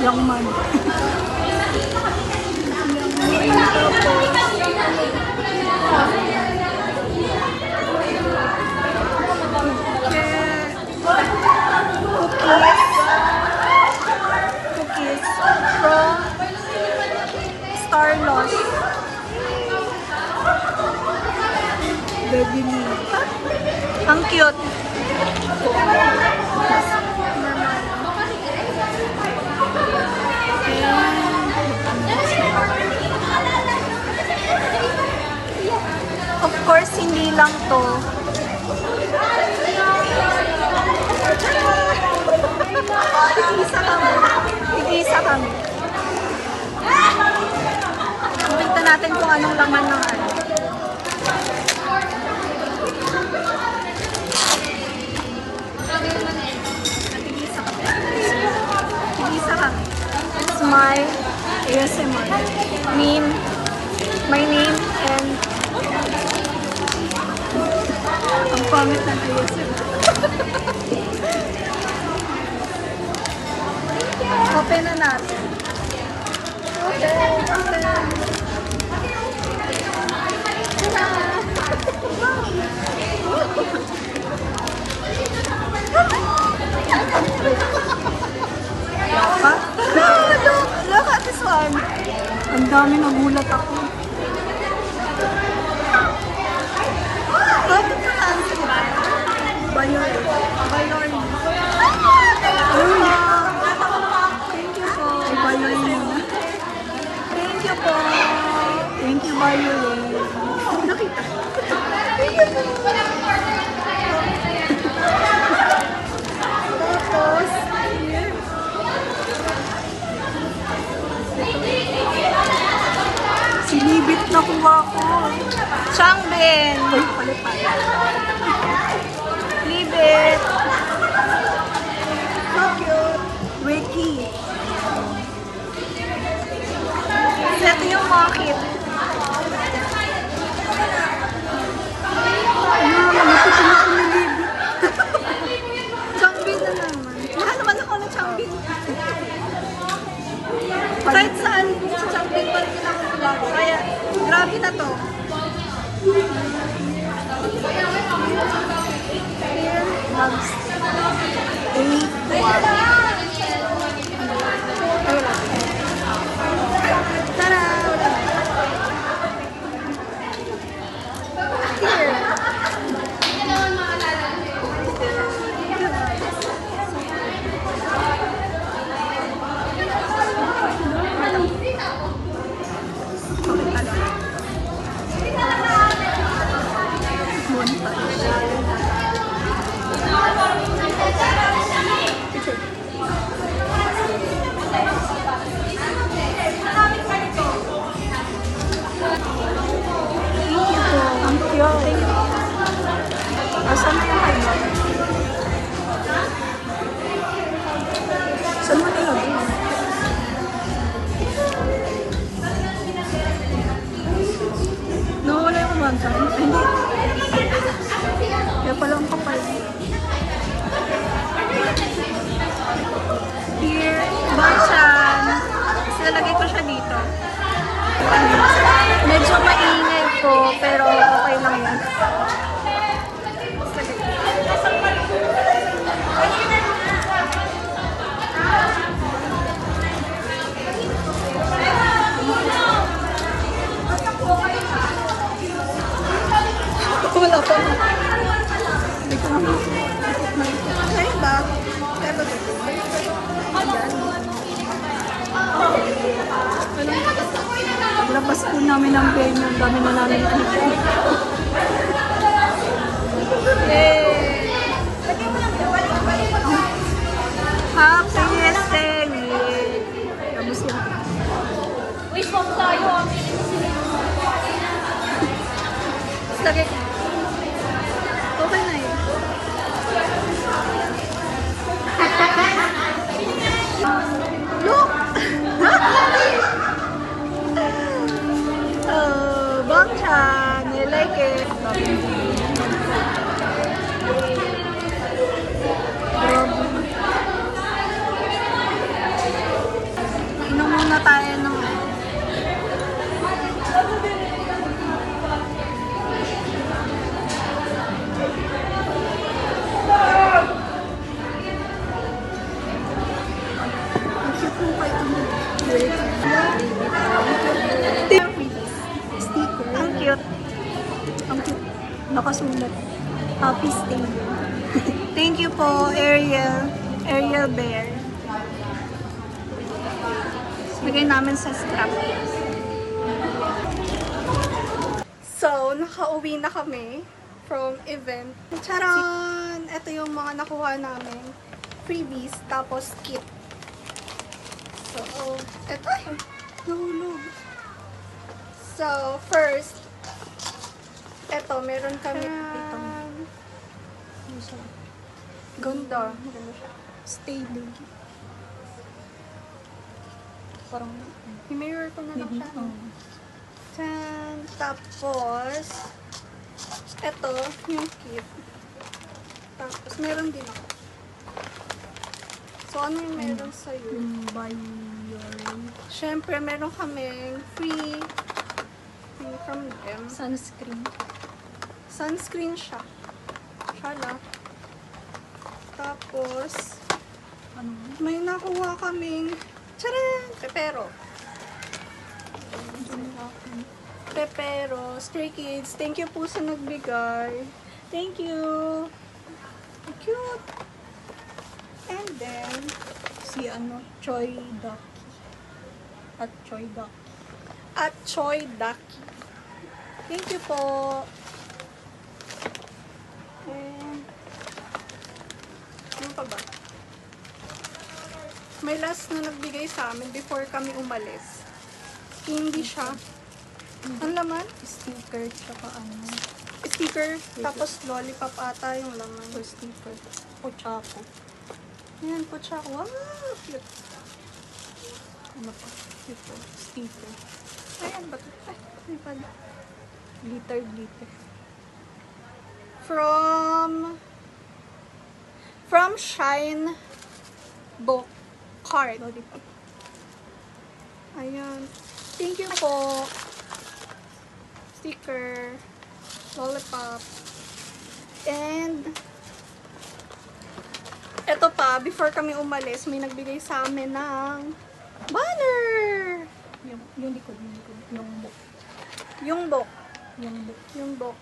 Young man. Cookies from Star Lost. Baby me. Ang cute. Of course, hindi lang to. Tig-isa kami. Tig-isa kami. Tingnan natin kung anong laman ng ano. Tig-isa kami. Tig-isa kami. It's my ASMR. My name and ang pangit ng ASMR. Open na natin. Open. Look at this one. Ang dami, nagulat ako. Bayon. Thank you po. Thank you, Bayon. Nakita. Thank you po. Tapos, sinibit na kuha ko. Changbin. Ay, palit. Libit. So cute. Wiki. Ito yung market. Changbin na naman. Mahal naman ako ng Changbin. Kahit saan, sa Changbin pa rin ako vlog. Kaya, grabe na to. Here, mugs. 8. Tara! Here. Asan na yung kayo? Saan mo nilagay? Nawala yung one time? Hindi. Kaya pala ang kapal. Here, banchan. Nalagay ko siya dito. Medyo maingay po, pero okay lang yan. Wala pa. Ay, ba? Labas po namin ang venue. Ang dami na namin dito. Yay! Happy birthday! Tapos yan. Wish mo tayo. Lagay. Okay na yun. Look! Banchan! I like it. nakasulat. Happy stay. Thank you po, Ariel. Ariel Bear. Bigay namin sa strap. So, nakauwi na kami from event. Charon! Ito yung mga nakuha namin. Freebies, tapos kit. So, ito ay, nahulog. So, first, ito, meron kami dito. Ganda. Stay big. Parang, I-mirror ko na lang siya. Tan. Tapos, ito, yung kit. Tapos, meron din ako. So, ano yung meron sa'yo? by your Siyempre, meron kaming free from them. sunscreen. Sunscreen siya. Siya lang. Tapos, Ano? may nakuha kaming tcharan! Pepero. Pepero. Stray Kids. Thank you po sa nagbigay. Thank you. Cute. And then, Si Choi Ducky. At Choi Ducky. at Choi Ducky. Thank you po. And, ano pa ba? May last na nagbigay sa amin before kami umalis. Hindi siya. Ang laman? Sticker, tsaka Sticker, tapos lollipop ata yung laman. or sticker. O chapo. Ayan po siya. Wow! Cute. Ano pa? Ito, sticker. Ayan ba ito? Ay, may pala. Glitter, glitter. From Shine Book Card. Lollipop. Ayan. Thank you po. Sticker. Lollipop. And eto pa, before kami umalis, may nagbigay sa amin ng banner! Yung likod, yung likod. Yung book. Yung book. Yung book. Yung book.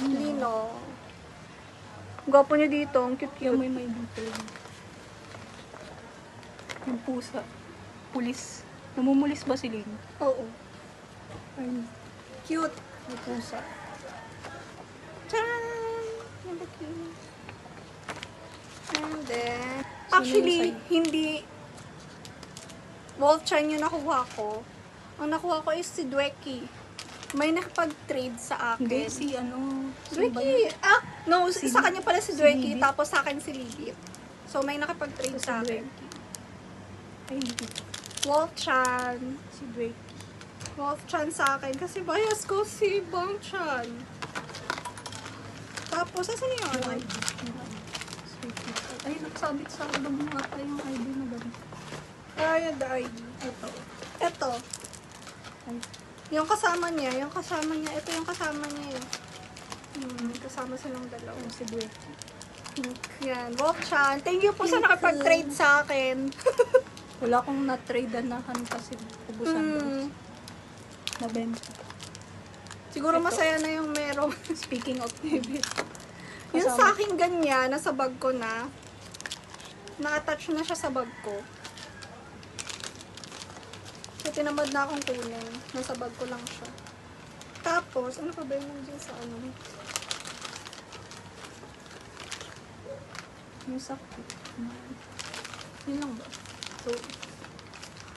Lino. Gwapo niyo dito. Ang Yung cute-cute. may glitter. Yung pusa. Pulis. Namumulis ba si Lynn? Oo. Ay, Cute. may pusa. Charan! Yung cute. And then, Sino actually, yung hindi Wolfchan yung nakuha ko. Ang nakuha ko is si Dweki. May nakapag-trade sa akin. Hindi, si Dweki! Ah! No, Si- sa kanya pala si si Dweki, Libit. tapos sa akin si Libit. So, may nakapag-trade Si sa akin. Dweki. Ay, hindi. Wolfchan. Si Drake. Wolfchan sa akin. Kasi bias ko si Bangchan. Tapos, asan yung Yung ano? ID. Yung ID. Sweet. Ay, nagsabit sa bag mo ata yung ID na ganun. Kaya the ID. Ito. Ito. Ay, Yung kasama niya. Ito yung kasama niya eh. Kasama silang dalawa. yung si Drake. Yan, Wolfchan. Thank you po sa nakapag-trade sa akin. Wala akong na-trade na kasi ubusan doon. Nabenta. Siguro Ito. masaya na yung meron. Speaking of David. Yung sa akin ganyan, nasa bag ko na. Na-attach na siya sa bag ko. So, tinamad na akong kunin. Nasa bag ko lang siya. Tapos, ano pa ba yung nandiyan sa ano? Yung sakit. Yun lang ba? So,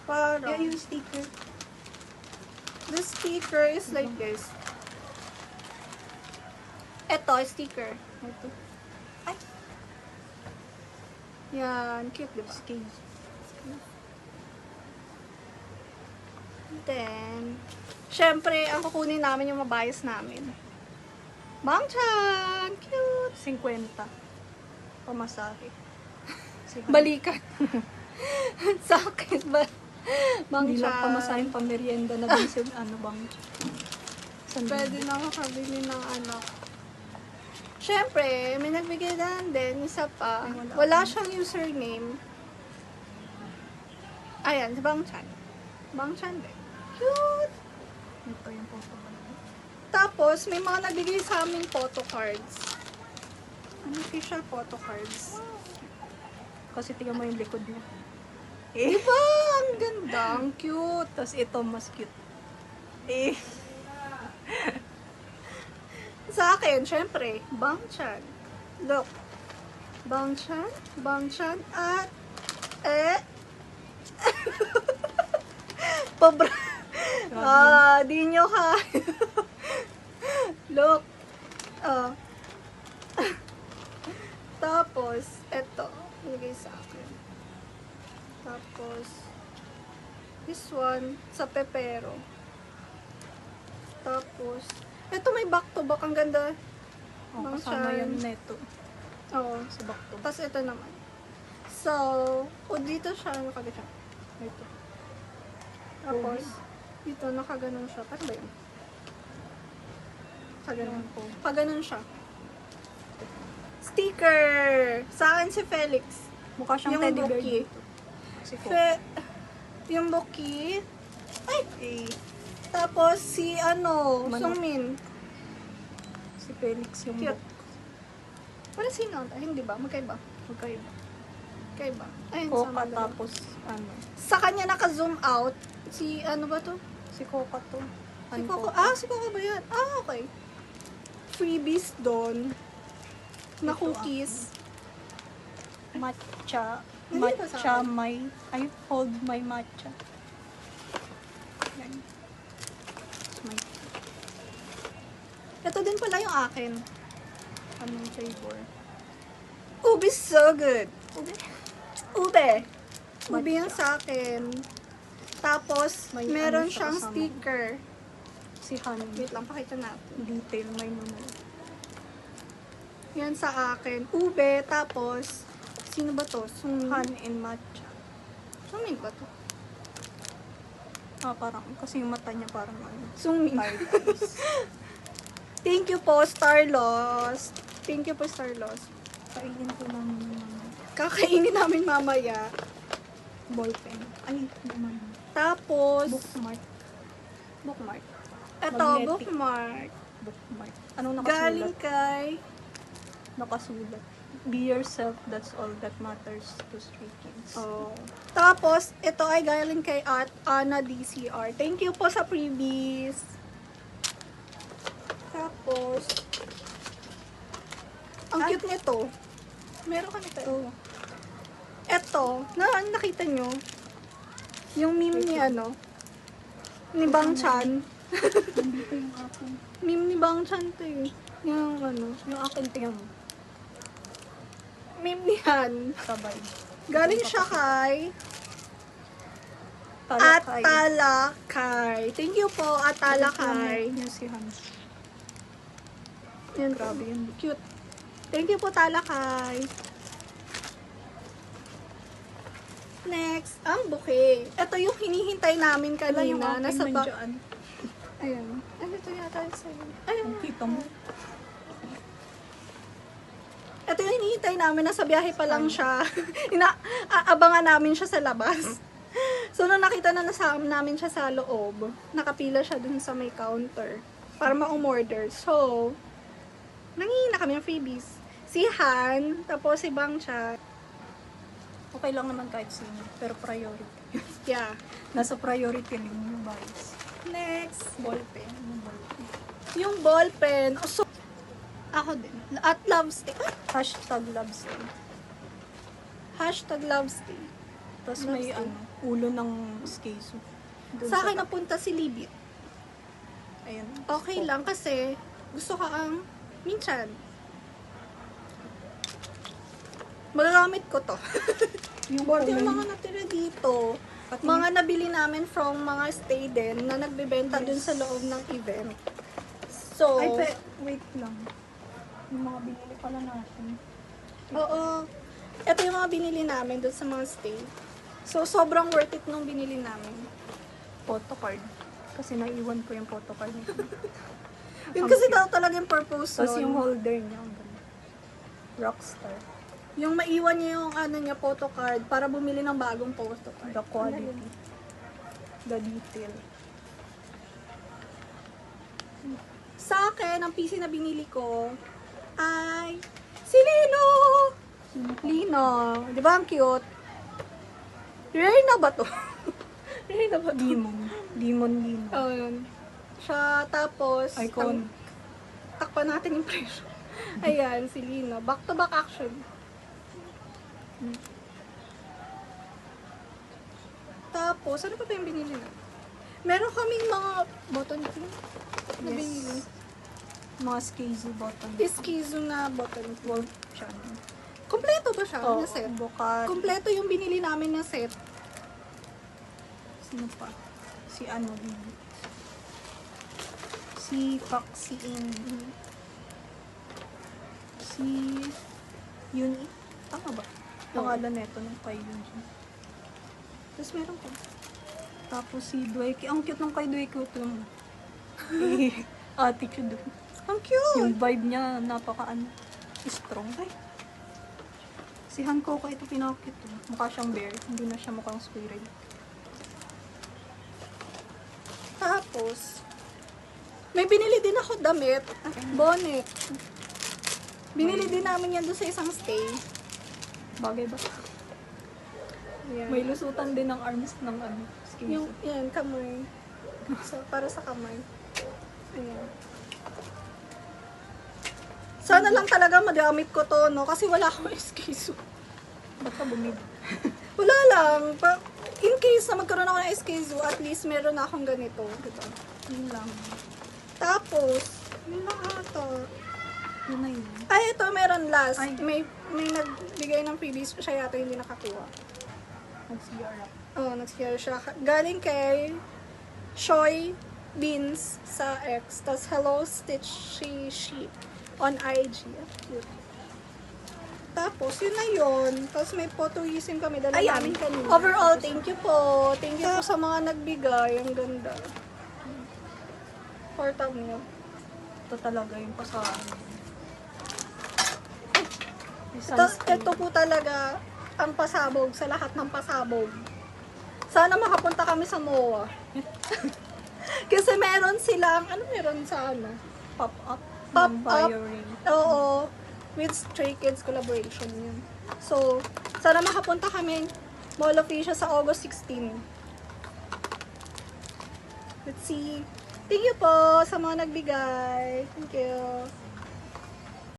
Parang, yung sticker. the sticker is like this. Ito, sticker. Ito. Yan, cute, diba? Scale. Then, syempre, ang kukunin namin yung mabayas namin. Bangchan! Cute! 50. Pamasahe. Sige. Balikan. Sa akin ba? Hindi lang Bangchan. pamasahin pamerienda na din si bang. Pwede na makabili ng anak. Syempre, may nagbigay din. Isa pa. Ay, wala. Wala siyang username. Ayan, si Bangchan. Bangchan din. Cute! Ito yung photo ba? Tapos, may mga nagbigay sa aming photo cards. Unofficial photo cards. Kasi tingnan mo yung likod niya. Diba? Ang ganda. Ang cute. Tapos ito, mas cute. Eh. Sa akin, syempre, Bangchan. Look. Bangchan, at Pobra. Di nyo kaya. Look. Tapos, eto. Ilagay sa akin. Tapos, this one, sa pepero. Tapos, eto may back to back. Ang ganda. Oh, Bang kasama Chan. yan neto. Oo. Sa bakto. Tapos ito naman. So, dito siya, nakagano siya. Ito. Tapos, dito nakaganon siya. Paano ba yun? Nakaganon po. Paganon siya. Sticker! Sa akin si Felix. Mukha siyang Yung teddy bear Buki. dito. Si Coco. Yung Buki. Ay! Tapos si Manok. Sungmin. Si Felix yung Cute. book. Wala sino? Hindi ba? Magkaiba. Magkaiba. Magkaiba. Ayun, Coca sama dalawa. tapos ano. Sa kanya naka-zoom out. Si ano ba to? Si Coca to. Si Coco. Ah, si Coco ba yan? Ah, okay. Freebies doon. Na Ito, cookies. Matcha. Hindi ba sa Matcha akin? my... I hold my matcha. Yan. My, Ito din pala yung akin. anong flavor? Ube so good. Ube. Ube. Ube Matcha. yung sa akin. Tapos, May meron ano siya siyang kasama. sticker. Si Han. Wait lang, pakita natin. Detail may naman. Yan sa akin. Ube, tapos, sino ba to? Han and matcha. Sungmin ba to? Ah, parang, kasi yung mata niya parang ano. Sungmin. Tired eyes. Thank you po, Starlost. Thank you po, Starlost. Kainin ko lang yung Kakainin namin mamaya. ballpen. Ay, naman. Tapos, Bookmark. bookmark. Ito, Magnetic. bookmark. Bookmark. Anong Galing nakasulat? kay... Nakasulat. Be yourself, that's all that matters to Stray Kids. Oh. Tapos, ito ay galing kay Ana DCR. Thank you po sa freebies. Tapos, ang cute nito. Meron ka nito. Ito, nakita nyo? Yung meme ni ano? Ni Bang Chan. Nandito yung akin. Meme ni Bang Chan to eh. Yung ano. Yung akin, tingnan mo. Meme ni Han. Sabay. Galing siya kay Talakay. Atalakay. Thank you po, Atalakay. Yung si Hans. Yan, Grabe yun. cute. Thank you po, Talakay. Next, ang bouquet. Ito yung hinihintay namin Wala yung kanina. akin Nasa ba... nandiyan. Ayun. Ano ito yata sa'yo? Ayun. Kita mo. Ito yung hinihintay namin. Nasa biyahe pa lang siya. Aabangan namin siya sa labas. So, nung nakita na namin siya sa loob, nakapila siya dun sa may counter para ma-umorder. So, nangingi na kami ng freebies. Si Han, tapos si Bang Chan. Okay lang naman kahit sino. Pero priority. Yeah. Nasa priority rin yung bias. Next, Ballpen. Yung ballpen. yung ballpen. Oh, so, ako din. At love stay. Hashtag lobster. Hashtag love stay. Tapos Love may stay. ano, ulo ng skeso. Dun Sa akin top. napunta si Libby. Ayan. Okay lang kasi gusto ka ang minsan. Magagamit ko to. Yung Yung kulay. mga natira dito, Pati mga nabili namin from mga stay din na nagbebenta dun sa loob ng event. So, Ay, wait lang. Yung mga binili pala natin. oo. Ito yung mga binili namin dun sa mga stay. So, sobrang worth it nung binili namin. Photocard. Kasi naiwan ko yung photocard nito. Yun Ang kasi cute. daw talaga yung purpose Tapos nun. yung holder niya. Ang ganda. Rockstar. Yung maiwan niya yung ano niya, photocard para bumili ng bagong photocard. The quality. The detail. sa akin, ang PC na binili ko ay si Lino! Lino. Di ba ang cute? Rare na ba to? Rare na ba to? Demon Lino. Oh, yun. Siya, tapos, Icon. takpan natin yung presyo. Ayan, si Lino. Back to back action. Tapos, ano pa ba yung binili na? Meron kaming mga button cream na binili. Mga skeezy button. Iskizo na button cream. Wolf siya. Kompleto ba siya Oh, na set? bukat. Kompleto yung binili namin na set. Sino pa? Si ano din. Si Paxiin. Si Yuni. Tama ba? Pangalan neto ng kay Yuni. Tapos meron ko. Tapos si Dwayne. Ang cute ng kay Dwayne ko ito. Attitude. Ang cute! Yung vibe niya strong. Ay. Si Hancock ito pinakit. Mukha siyang bear. Hindi na siya mukhang squirrel. Tapos, may binili din ako damit. Bonnet. Binili din namin yan doon sa isang stay. Bagay ba? Ayan. May lusutan din ng arms ng skin. Yung, yan, kamay. Para sa kamay. Ayan. Sana lang talaga madamit ko to, no? Kasi wala akong SK-SU. Ba't ka bumili? Wala lang. In case na magkaroon ako ng SK-SU, at least meron na akong ganito. Diba? Yun lang. Tapos, yun lang ata. Yun na yun. Ay, ito, meron last. Ay. May nagbigay ng freebies. Siya yata hindi nakakuha. Nag-CR up. Oo, nag-share siya. Galing kay Shoy Beans sa X. Tapos, Hello Stitchy Sheep on IG. Cute. Tapos, yun na yun. Tapos, may photoism kami. Dala Ayan. namin kanina. Overall, thank you po. Thank you po sa mga nagbigay. Ang ganda. For thumbnail. Ito talaga yung pasahan. Ito po talaga ang pasabog sa lahat ng pasabog. Sana makapunta kami sa MOA. Kasi meron silang, ano meron sa ano? Pop-up. Pop-up. Bio-ring. Oo. With Stray Kids collaboration yun. So, sana makapunta kami Mall of Asia sa August 16. Let's see. Thank you po sa mga nagbigay. Thank you.